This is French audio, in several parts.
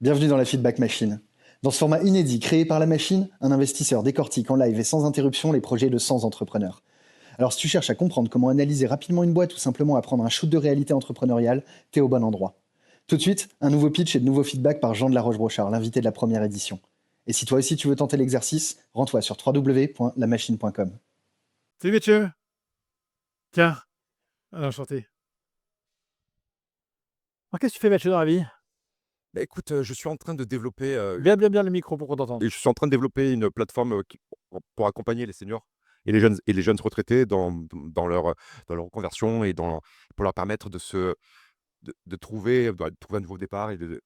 Bienvenue dans la Feedback Machine. Dans ce format inédit créé par la machine, un investisseur décortique en live et sans interruption les projets de 100 entrepreneurs. Alors si tu cherches à comprendre comment analyser rapidement une boîte ou simplement à prendre un shoot de réalité entrepreneuriale, t'es au bon endroit. Tout de suite, un nouveau pitch et de nouveaux feedbacks par Jean de la Roche-Brochard, l'invité de la première édition. Et si toi aussi tu veux tenter l'exercice, rends-toi sur www.lamachine.com. Salut Mathieu. Tiens, enchanté. Alors, qu'est-ce que tu fais Mathieu dans la vie? Bah, écoute, je suis en train de développer, Bien le micro pour qu'on t'entende. et je suis en train de développer une plateforme, qui pour accompagner les seniors et les jeunes retraités dans leur reconversion et pour leur permettre de trouver, de trouver un nouveau départ et de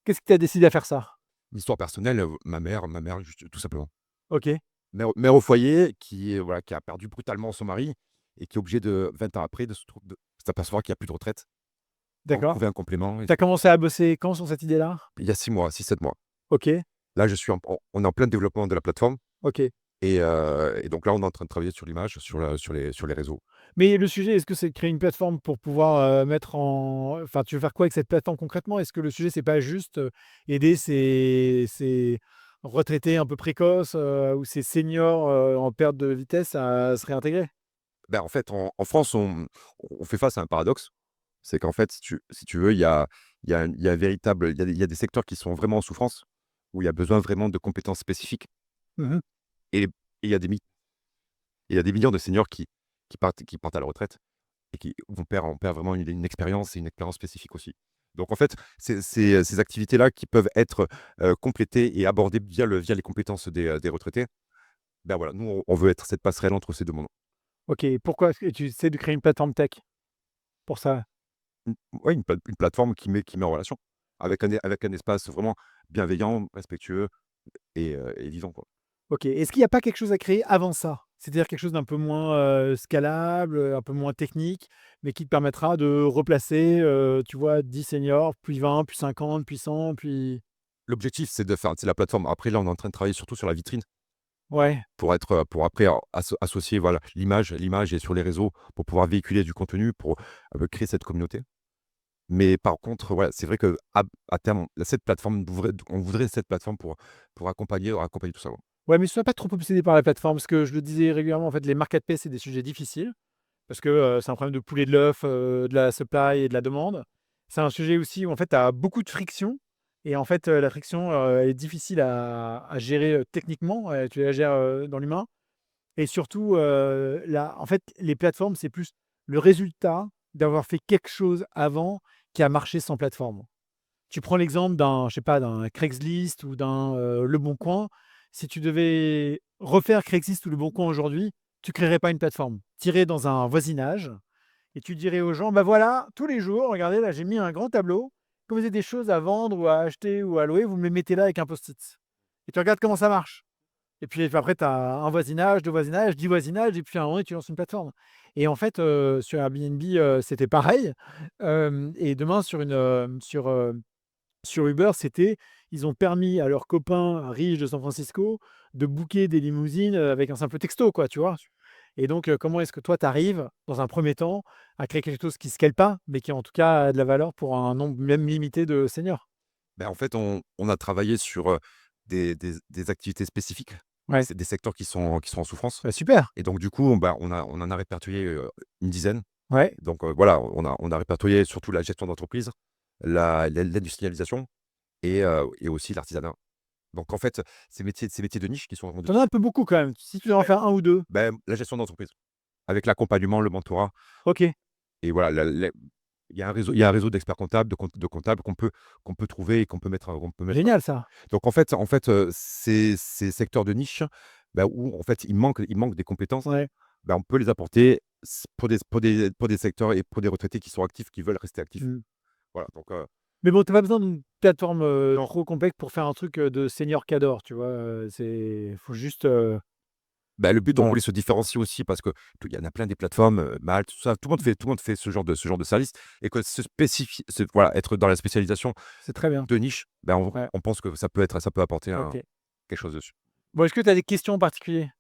Qu'est-ce qui t'a décidé à faire ça? une histoire personnelle, ma mère juste tout simplement. OK, Mère au foyer qui a perdu brutalement son mari et qui est obligée de 20 ans après de s'apercevoir qu'il y a plus de retraite. Donc d'accord. trouver un complément et T'as commencé à bosser quand sur cette idée-là? il y a 6 mois, 6-7 mois. OK, Là, je suis en on est en plein développement de la plateforme. OK. Et donc là, on est en train de travailler sur l'image, sur les réseaux. Mais le sujet, est-ce que c'est de créer une plateforme pour pouvoir, mettre en enfin, tu veux faire quoi avec cette plateforme concrètement? Est-ce que le sujet, c'est pas juste, aider ces retraités un peu précoces, ou ces seniors, en perte de vitesse à se réintégrer? En fait, en France, on fait face à un paradoxe. C'est qu'en fait, si tu veux, il y a un véritable il y a des secteurs qui sont vraiment en souffrance, où il y a besoin vraiment de compétences spécifiques Mmh. et il y a il y a des millions de seniors qui partent à la retraite et qui on perd vraiment une expérience et une expérience spécifique aussi. Donc en fait, ces activités-là qui peuvent être, complétées et abordées via les compétences des retraités, voilà, nous, on veut être cette passerelle entre ces 2 mondes. OK, pourquoi est-ce que tu essaies de créer une plateforme tech pour ça? Ouais, une plateforme qui met en relation avec un espace vraiment bienveillant, respectueux et vivant, quoi. OK. Est-ce qu'il n'y a pas quelque chose à créer avant ça? C'est-à-dire quelque chose d'un peu moins, scalable, un peu moins technique, mais qui te permettra de replacer, tu vois, 10 seniors, puis 20, puis 50, puis 100, puis L'objectif, c'est de faire, c'est la plateforme. Après, là, on est en train de travailler surtout sur la vitrine ouais, pour après associer, voilà, l'image et sur les réseaux pour pouvoir véhiculer du contenu pour, créer cette communauté. Mais par contre, voilà, c'est vrai qu'à terme, cette plateforme on voudrait cette plateforme pour accompagner tout ça, ouais. ouais, mais sois pas trop obsédé par la plateforme, parce que je le disais régulièrement, en fait, les marketplaces, c'est des sujets difficiles parce que, c'est un problème de poulet de l'œuf, de la supply et de la demande. C'est un sujet aussi où, en fait, tu as beaucoup de friction et en fait, la friction, est difficile à gérer, techniquement, tu la gères, dans l'humain. Et surtout, en fait, les plateformes, c'est plus le résultat d'avoir fait quelque chose avant qui a marché sans plateforme. Tu prends l'exemple d'un, je sais pas, d'un Craigslist ou d'un, Leboncoin. Si tu devais refaire Craigslist ou Leboncoin aujourd'hui, tu créerais pas une plateforme. Tu irais dans un voisinage et tu dirais aux gens: «Bah, voilà, tous les jours, regardez, là, j'ai mis un grand tableau. Quand vous avez des choses à vendre ou à acheter ou à louer, vous me les mettez là avec un post-it et tu regardes comment ça marche». Et puis après, tu as un voisinage, 2 voisinages, 10 voisinages et puis à un moment donné, tu lances une plateforme. Et en fait, sur Airbnb, c'était pareil. Et demain sur Uber, ils ont permis à leurs copains riches de San Francisco de booker des limousines, avec un simple texto, quoi, tu vois? Et donc, comment est-ce que toi, tu arrives, dans un premier temps, à créer quelque chose qui ne scale pas, mais qui en tout cas a de la valeur pour un nombre même limité de seniors? En fait, on a travaillé sur, des activités spécifiques. Ouais, C'est des secteurs qui sont en souffrance bah, super. et donc du coup, on en a répertorié, une dizaine. Ouais. Donc voilà, on a répertorié surtout la gestion d'entreprise, l'industrialisation et aussi l'artisanat. Donc en fait, ces métiers de niche qui sont Tu en as un peu beaucoup quand même. Si tu dois en faire un ou 2. la gestion d'entreprise, avec l'accompagnement, le mentorat OK. et voilà, il y a un réseau d'experts comptables, de comptables qu'on peut trouver et qu'on peut mettre. Génial ça. Donc ces secteurs de niche, où en fait il manque des compétences, Ouais. on peut les apporter pour des secteurs et pour des retraités qui sont actifs, qui veulent rester actifs. Mmh. Voilà, donc Mais bon, tu as pas besoin d'une plateforme, non. trop complexe pour faire un truc, de senior cador, tu vois? Faut juste, Le but, on voilà, voulait se différencier aussi parce que il y en a plein des plateformes, Malte, tout ça, tout le monde fait ce genre de service et que se spécifier voilà, être dans la spécialisation c'est très bien. de niche, on Ouais, on pense que ça peut apporter OK. quelque chose dessus. Bon, est-ce que tu as des questions en particulier?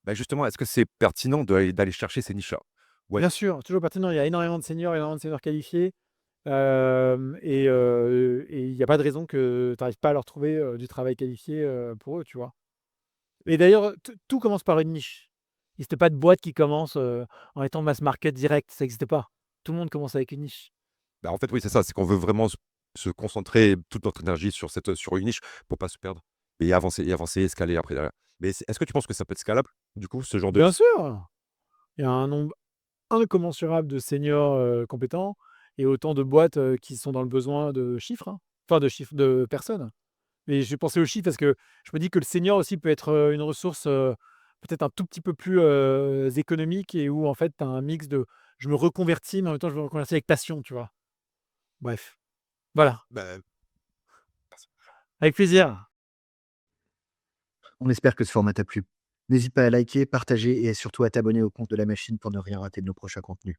Justement, est-ce que c'est pertinent d'aller chercher ces niches-là? Ouais. Bien sûr, toujours pertinent, il y a énormément de seniors qualifiés. Et il n'y a pas de raison que tu n'arrives pas à leur trouver du travail qualifié pour eux, tu vois. Et d'ailleurs, tout commence par une niche. Il n'existe pas de boîte qui commence en étant mass market direct, ça n'existe pas. Tout le monde commence avec une niche. Bah, en fait, oui, c'est ça, c'est qu'on veut vraiment se concentrer toute notre énergie sur une niche pour pas se perdre et avancer, escaler après derrière. Mais est-ce que tu penses que ça peut être scalable, du coup, ce genre de Bien sûr! Il y a un nombre incommensurable de seniors compétents et autant de boîtes qui sont dans le besoin de chiffres, hein. Enfin, de chiffres de personnes. Mais j'ai pensé aux chiffres parce que je me dis que le senior aussi peut être une ressource peut-être un tout petit peu plus économique et où en fait tu as un mix de je me reconvertis, mais en même temps je me reconvertis avec passion, tu vois. Bref, voilà, bah, avec plaisir. On espère que ce format t'a plu. N'hésite pas à liker, partager et surtout à t'abonner au compte de la machine pour ne rien rater de nos prochains contenus.